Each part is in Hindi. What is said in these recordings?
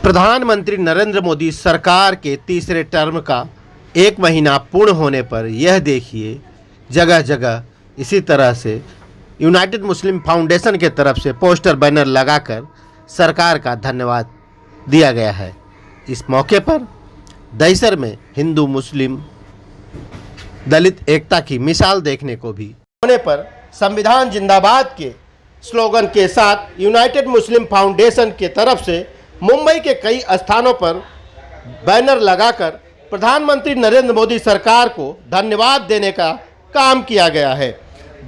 प्रधानमंत्री नरेंद्र मोदी सरकार के तीसरे टर्म का 1 महीना पूर्ण होने पर यह देखिए जगह जगह इसी तरह से यूनाइटेड मुस्लिम फाउंडेशन के तरफ से पोस्टर बैनर लगाकर सरकार का धन्यवाद दिया गया है। इस मौके पर दहिसर में हिंदू मुस्लिम दलित एकता की मिसाल देखने को भी होने पर संविधान जिंदाबाद के स्लोगन के साथ यूनाइटेड मुस्लिम फाउंडेशन के तरफ से मुंबई के कई स्थानों पर बैनर लगाकर प्रधानमंत्री नरेंद्र मोदी सरकार को धन्यवाद देने का काम किया गया है।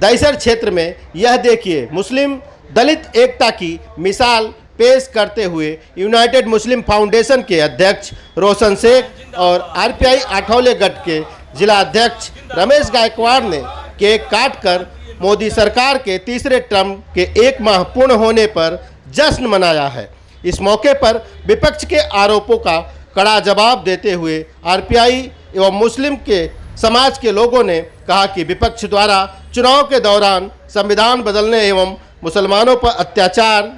दहिसर क्षेत्र में यह देखिए मुस्लिम दलित एकता की मिसाल पेश करते हुए यूनाइटेड मुस्लिम फाउंडेशन के अध्यक्ष रोशन शेख और आरपीआई आठौले गट के जिला अध्यक्ष रमेश गायकवाड़ ने केक काटकर मोदी सरकार के तीसरे टर्म के 1 माह पूर्ण होने पर जश्न मनाया है। इस मौके पर विपक्ष के आरोपों का कड़ा जवाब देते हुए आरपीआई एवं मुस्लिम के समाज के लोगों ने कहा कि विपक्ष द्वारा चुनाव के दौरान संविधान बदलने एवं मुसलमानों पर अत्याचार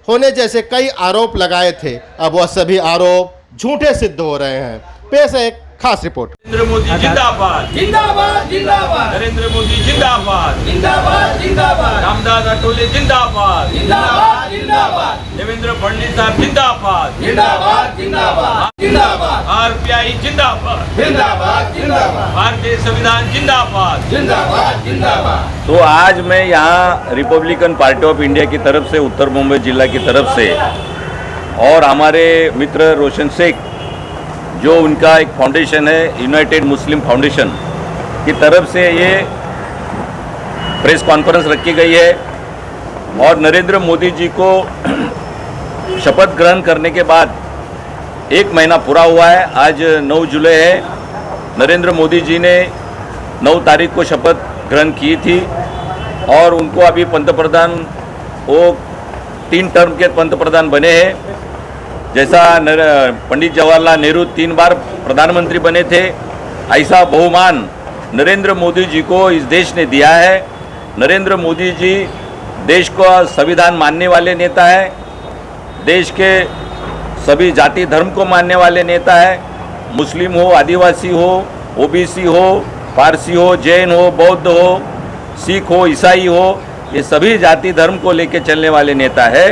होने जैसे कई आरोप लगाए थे। अब वह सभी आरोप झूठे सिद्ध हो रहे हैं। पेश है एक खास रिपोर्ट। नरेंद्र मोदी जिंदाबाद जिंदाबाद जिंदाबाद नरेंद्र मोदी जिंदाबाद जिंदाबाद जिंदाबाद रामदास आठवले जिंदाबाद जिंदाबाद जिंदाबाद देवेंद्र फडणवीस साहब जिंदाबाद जिंदाबाद जिंदाबाद जिंदाबाद आरपीआई जिंदाबाद जिंदाबाद जिंदाबाद भारतीय संविधान जिंदाबाद जिंदाबाद जिंदाबाद। तो आज मैं यहाँ रिपब्लिकन पार्टी ऑफ इंडिया की तरफ से उत्तर मुंबई जिला की तरफ से और हमारे मित्र रोशन शेख जो उनका एक फाउंडेशन है यूनाइटेड मुस्लिम फाउंडेशन की तरफ से ये प्रेस कॉन्फ्रेंस रखी गई है और नरेंद्र मोदी जी को शपथ ग्रहण करने के बाद 1 महीना पूरा हुआ है। आज 9 जुलाई है। नरेंद्र मोदी जी ने 9 तारीख को शपथ ग्रहण की थी और उनको अभी पंतप्रधान वो 3 टर्म के पंतप्रधान बने हैं। जैसा पंडित जवाहरलाल नेहरू 3 बार प्रधानमंत्री बने थे, ऐसा बहुमान नरेंद्र मोदी जी को इस देश ने दिया है। नरेंद्र मोदी जी देश को संविधान मानने वाले नेता है, देश के सभी जाति धर्म को मानने वाले नेता है। मुस्लिम हो, आदिवासी हो, ओबीसी हो, पारसी हो, जैन हो, बौद्ध हो, सिख हो, ईसाई हो, ये सभी जाति धर्म को लेकर चलने वाले नेता है।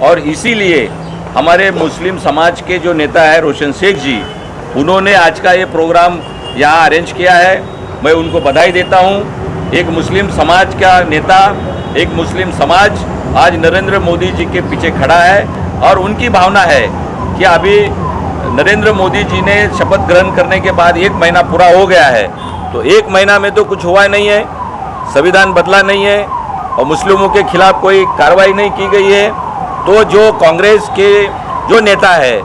और इसीलिए हमारे मुस्लिम समाज के जो नेता है रोशन शेख जी, उन्होंने आज का ये प्रोग्राम यहाँ अरेंज किया है। मैं उनको बधाई देता हूँ। एक मुस्लिम समाज का नेता, एक मुस्लिम समाज आज नरेंद्र मोदी जी के पीछे खड़ा है और उनकी भावना है कि अभी नरेंद्र मोदी जी ने शपथ ग्रहण करने के बाद 1 महीना पूरा हो गया है, तो 1 महीना में तो कुछ हुआ नहीं है, संविधान बदला नहीं है और मुस्लिमों के खिलाफ कोई कार्रवाई नहीं की गई है। तो जो कांग्रेस के जो नेता है,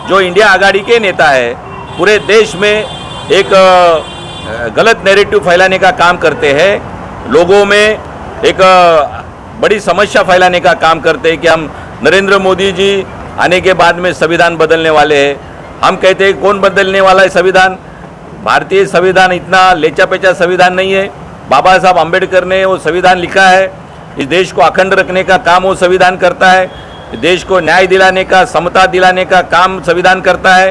जो इंडिया आघाड़ी के नेता है, पूरे देश में एक गलत नैरेटिव फैलाने का काम करते हैं, लोगों में एक बड़ी समस्या फैलाने का काम करते हैं कि हम नरेंद्र मोदी जी आने के बाद में संविधान बदलने वाले हैं। हम कहते हैं कौन बदलने वाला है संविधान? भारतीय संविधान इतना लेचा पेचा संविधान नहीं है। बाबा साहब अम्बेडकर ने वो संविधान लिखा है। इस देश को अखंड रखने का काम वो संविधान करता है। देश को न्याय दिलाने का, समता दिलाने का काम संविधान करता है।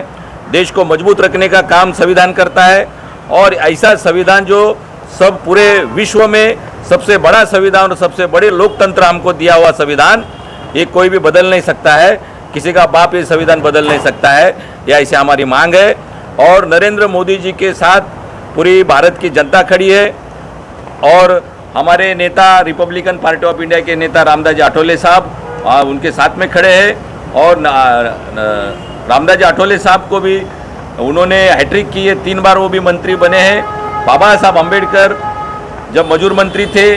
देश को मजबूत रखने का काम संविधान करता है। और ऐसा संविधान जो सब पूरे विश्व में सबसे बड़ा संविधान और सबसे बड़े लोकतंत्र हमको दिया हुआ संविधान, ये कोई भी बदल नहीं सकता है। किसी का बाप ये संविधान बदल नहीं सकता है। यह ऐसे हमारी मांग है और नरेंद्र मोदी जी के साथ पूरी भारत की जनता खड़ी है। और हमारे नेता रिपब्लिकन पार्टी ऑफ इंडिया के नेता रामदास आठवले साहब उनके साथ में खड़े हैं और रामदास आठवले साहब को भी उन्होंने हैट्रिक की है, 3 बार वो भी मंत्री बने हैं। बाबा साहब अम्बेडकर जब मजूर मंत्री थे,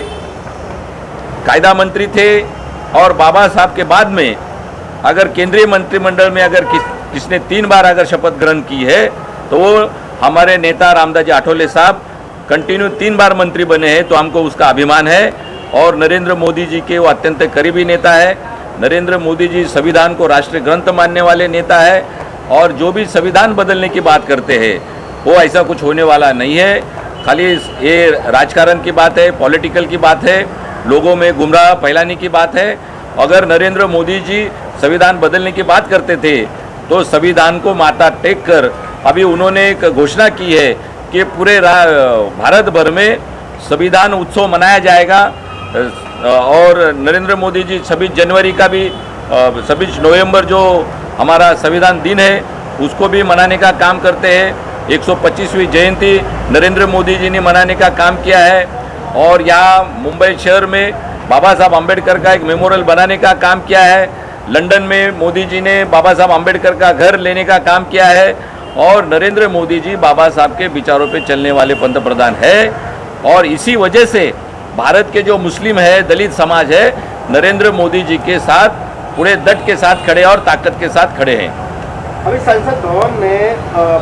कायदा मंत्री थे और बाबा साहब के बाद में अगर केंद्रीय मंत्रिमंडल में अगर किसने 3 बार अगर शपथ ग्रहण की है तो वो हमारे नेता रामदास आठवले साहब कंटिन्यू 3 बार मंत्री बने हैं। तो हमको उसका अभिमान है और नरेंद्र मोदी जी के वो अत्यंत करीबी नेता है। नरेंद्र मोदी जी संविधान को राष्ट्रीय ग्रंथ मानने वाले नेता है और जो भी संविधान बदलने की बात करते हैं वो ऐसा कुछ होने वाला नहीं है। खाली ये राजकारण की बात है, पॉलिटिकल की बात है, लोगों में गुमराह फैलाने की बात है। अगर नरेंद्र मोदी जी संविधान बदलने की बात करते थे तो संविधान को माथा टेक कर अभी उन्होंने एक घोषणा की है कि पूरे भारत भर में संविधान उत्सव मनाया जाएगा। और नरेंद्र मोदी जी 26 जनवरी का भी 26 नवंबर जो हमारा संविधान दिन है उसको भी मनाने का काम करते हैं। 125वीं जयंती नरेंद्र मोदी जी ने मनाने का काम किया है। और यहाँ मुंबई शहर में बाबा साहब अम्बेडकर का एक मेमोरियल बनाने का काम किया है। लंदन में मोदी जी ने बाबा साहब अम्बेडकर का घर लेने का काम किया है। और नरेंद्र मोदी जी बाबा साहब के विचारों पे चलने वाले पंतप्रधान है। और इसी वजह से भारत के जो मुस्लिम है, दलित समाज है, नरेंद्र मोदी जी के साथ पूरे डट के साथ खड़े और ताकत के साथ खड़े हैं। अभी संसद भवन में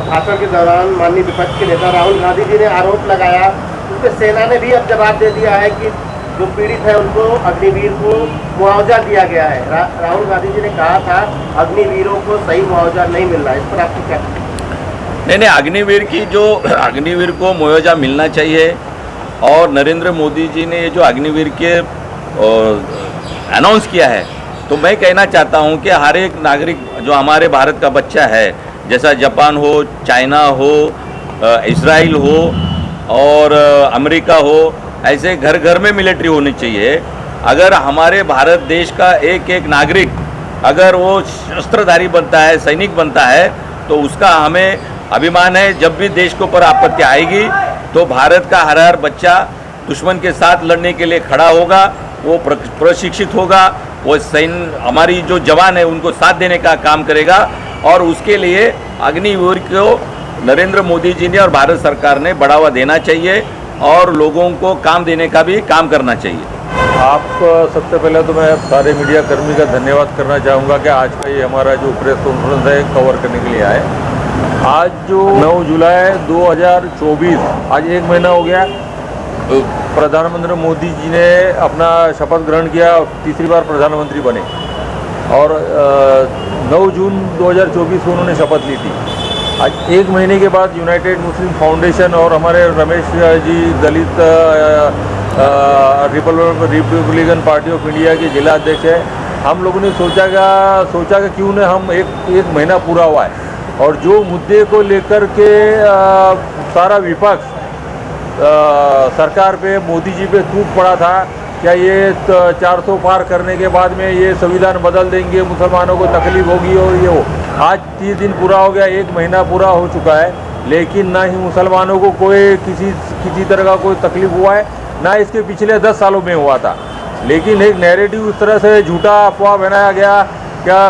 भाषण के दौरान माननीय विपक्ष के नेता राहुल गांधी जी ने आरोप लगाया, उस पर सेना ने भी अब जवाब दे दिया है कि जो पीड़ित है उनको, अग्निवीर को मुआवजा दिया गया है। राहुल गांधी जी ने कहा था अग्निवीरों को सही मुआवजा नहीं मिल रहा है, इस पर आपकी क्या? नहीं, अग्निवीर को मुआवजा मिलना चाहिए। और नरेंद्र मोदी जी ने ये जो अग्निवीर के अनाउंस किया है, तो मैं कहना चाहता हूं कि हर एक नागरिक जो हमारे भारत का बच्चा है, जैसा जापान हो, चाइना हो, इजराइल हो और अमेरिका हो, ऐसे घर घर में मिलिट्री होनी चाहिए। अगर हमारे भारत देश का एक एक नागरिक अगर वो शस्त्रधारी बनता है, सैनिक बनता है, तो उसका हमें अभिमान है। जब भी देश के ऊपर आपत्ति आएगी तो भारत का हर बच्चा दुश्मन के साथ लड़ने के लिए खड़ा होगा, वो प्रशिक्षित होगा, वो सैन्य हमारी जो जवान है उनको साथ देने का काम करेगा। और उसके लिए अग्निवीर को नरेंद्र मोदी जी ने और भारत सरकार ने बढ़ावा देना चाहिए और लोगों को काम देने का भी काम करना चाहिए। आप सबसे पहले तो मैं सारे मीडिया कर्मी का धन्यवाद करना चाहूँगा कि आज का ये हमारा जो प्रेस कॉन्फ्रेंस है कवर करने के लिए आए। आज जो 9 जुलाई 2024, आज 1 महीना हो गया, प्रधानमंत्री मोदी जी ने अपना शपथ ग्रहण किया, तीसरी बार प्रधानमंत्री बने। और 9 जून 2024 को उन्होंने शपथ ली थी। आज 1 महीने के बाद यूनाइटेड मुस्लिम फाउंडेशन और हमारे रमेश जी दलित रिपब्लिकन पार्टी ऑफ इंडिया के जिला अध्यक्ष है, हम लोगों ने सोचा कि क्यों न हम एक महीना पूरा हुआ है और जो मुद्दे को लेकर के सारा विपक्ष सरकार पे, मोदी जी पे टूट पड़ा था, क्या ये 400 पार करने के बाद में ये संविधान बदल देंगे, मुसलमानों को तकलीफ होगी और ये हो। आज 30 दिन पूरा हो गया, 1 महीना पूरा हो चुका है, लेकिन ना ही मुसलमानों को कोई किसी तरह का कोई तकलीफ हुआ है, ना इसके पिछले 10 सालों में हुआ था। लेकिन एक नैरेटिव इस तरह से झूठा अफवाह बनाया गया, क्या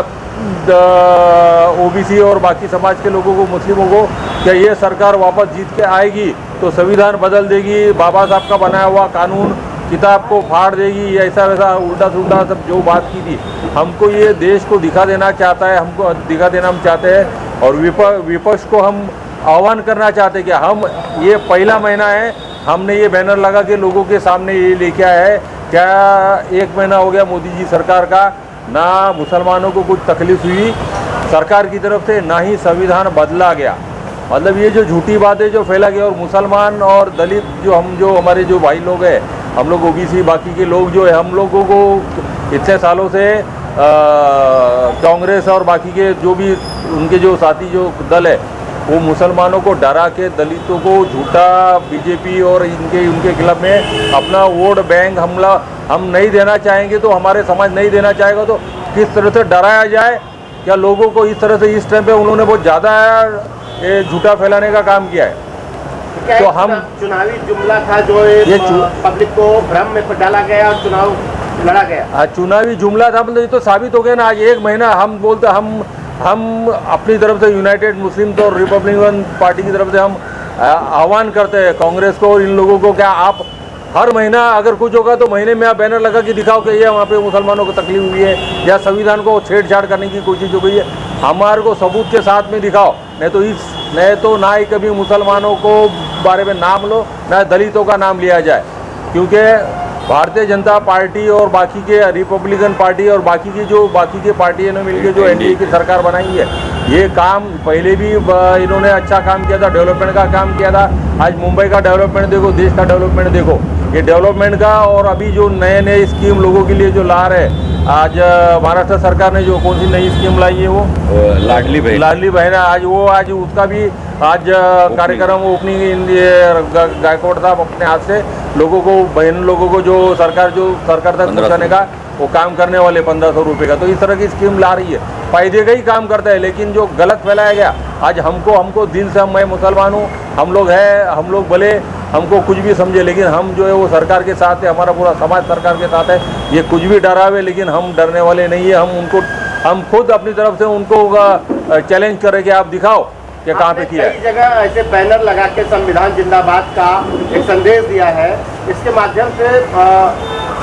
ओबीसी और बाकी समाज के लोगों को, मुस्लिमों को, क्या ये सरकार वापस जीत के आएगी तो संविधान बदल देगी, बाबा साहब का बनाया हुआ कानून किताब को फाड़ देगी, ऐसा वैसा उल्टा सुल्टा सब जो बात की थी। हमको ये देश को दिखा देना चाहता है, हमको दिखा देना हम चाहते हैं। और विपक्ष को हम आह्वान करना चाहते हैं कि हम, ये पहला महीना है, हमने ये बैनर लगा के लोगों के सामने ये लेके आया है, क्या 1 महीना हो गया मोदी जी सरकार का, ना मुसलमानों को कुछ तकलीफ हुई सरकार की तरफ से, ना ही संविधान बदला गया। मतलब ये जो झूठी बातें जो फैला गया, और मुसलमान और दलित जो हमारे जो भाई लोग हैं, हम लोग ओबीसी बाकी के लोग जो है, हम लोगों को इतने सालों से कांग्रेस और बाकी के जो भी उनके जो साथी जो दल है, वो मुसलमानों को डरा के, दलितों को झूठा बीजेपी और उनके खिलाफ में अपना वोट बैंक हम नहीं देना चाहेंगे, तो हमारे समाज नहीं देना चाहेगा, तो किस तरह से डराया जाए, क्या लोगों को इस तरह से इस टाइम पे उन्होंने बहुत ज़्यादा झूठा फैलाने का काम किया है। तो हम चुनावी जुमला था जो ये पब्लिक को भ्रम में डाला गया और चुनाव लड़ा गया। चुनावी जुमला था, मतलब ये तो साबित हो गया ना। आज 1 महीना हम बोलते, हम अपनी तरफ से यूनाइटेड मुस्लिम और रिपब्लिकन पार्टी की तरफ से हम आह्वान करते हैं कांग्रेस को और इन लोगों को, क्या आप हर महीना अगर कुछ होगा तो महीने में आप बैनर लगा के दिखाओ कि ये वहाँ पे मुसलमानों को तकलीफ हुई है या संविधान को छेड़छाड़ करने की कोशिश हो गई है, हमारे को सबूत के साथ में दिखाओ। नहीं तो ना ही कभी मुसलमानों को बारे में नाम लो, ना दलितों का नाम लिया जाए, क्योंकि भारतीय जनता पार्टी और बाकी के रिपब्लिकन पार्टी और बाकी के पार्टियों ने मिलकर जो एनडीए की सरकार बनाई है, ये काम पहले भी इन्होंने अच्छा काम किया था, डेवलपमेंट का काम किया था। आज मुंबई का डेवलपमेंट देखो, देश का डेवलपमेंट देखो, ये डेवलपमेंट का, और अभी जो नए स्कीम लोगों के लिए जो ला रहे हैं, आज महाराष्ट्र सरकार ने जो कौन सी नई स्कीम लाई है वो लाडली बहन लाडली बहन है, आज उसका भी आज कार्यक्रम ओपनिंग गायकवाड़ साहब अपने हाथ से लोगों को बहन लोगों को जो सरकार तक पहुँचाने का वो काम करने वाले 1500 रुपये का। तो इस तरह की स्कीम ला रही है, फायदे का ही काम करता है, लेकिन जो गलत फैलाया गया आज हमको दिल से मैं मुसलमान हूँ, हम लोग भले हमको कुछ भी समझे, लेकिन हम जो है वो सरकार के साथ है, हमारा पूरा समाज सरकार के साथ है। ये कुछ भी डरावे, लेकिन हम डरने वाले नहीं है। हम खुद अपनी तरफ से उनको चैलेंज करें कि आप दिखाओ कि कहाँ पे किया है। कई जगह ऐसे बैनर लगा के संविधान जिंदाबाद का एक संदेश दिया है, इसके माध्यम से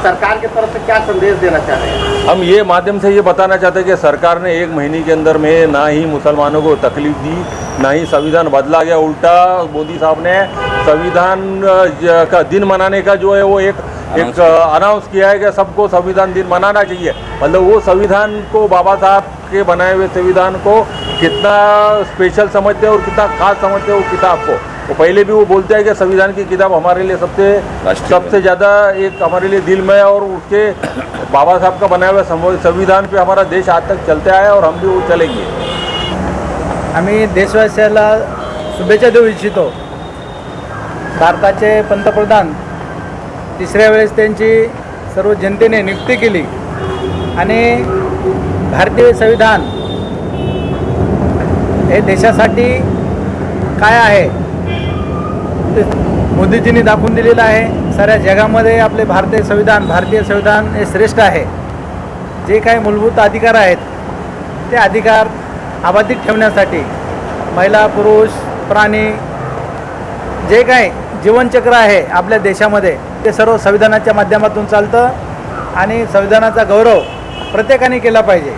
सरकार की तरफ से क्या संदेश देना चाह रहे हैं? हम ये माध्यम से ये बताना चाहते हैं कि सरकार ने 1 महीने के अंदर में ना ही मुसलमानों को तकलीफ दी, ना ही संविधान बदला गया। उल्टा मोदी साहब ने संविधान का दिन मनाने का जो है वो एक अनाउंस किया है कि सबको संविधान दिन मनाना चाहिए। मतलब वो संविधान को, बाबा साहब के बनाए हुए संविधान को कितना स्पेशल समझते हैं और कितना खास समझते हैं वो किताब को। वो पहले भी वो बोलते हैं कि संविधान की किताब हमारे लिए सबसे ज़्यादा एक हमारे लिए दिल में है, और उसके बाबा साहब का बनाया हुआ संविधान पे हमारा देश आज तक चलते आया और हम भी वो चलेंगे। आम्ही देशवासियाला शुभेच्छा देऊ इच्छितो। भारताचे पंतप्रधान तिसऱ्या वेळेस त्यांची सर्व जनतेने नियुक्ती केली आणि भारतीय संविधान हे देशासाठी काय आहे ते मोदीजींनी दाखवून दिलेलं आहे। साऱ्या जगामध्ये आपले भारतीय संविधान हे श्रेष्ठ आहे। जे काही मूलभूत अधिकार आहेत ते अधिकार अबाधित ठेवण्यासाठी महिला, पुरुष, प्राणी जे काही जीवनचक्र आहे आपल्या देशामध्ये ते सर्व संविधानाच्या माध्यमातून चालतं आणि संविधानाचा गौरव प्रत्येकाने केला पाहिजे।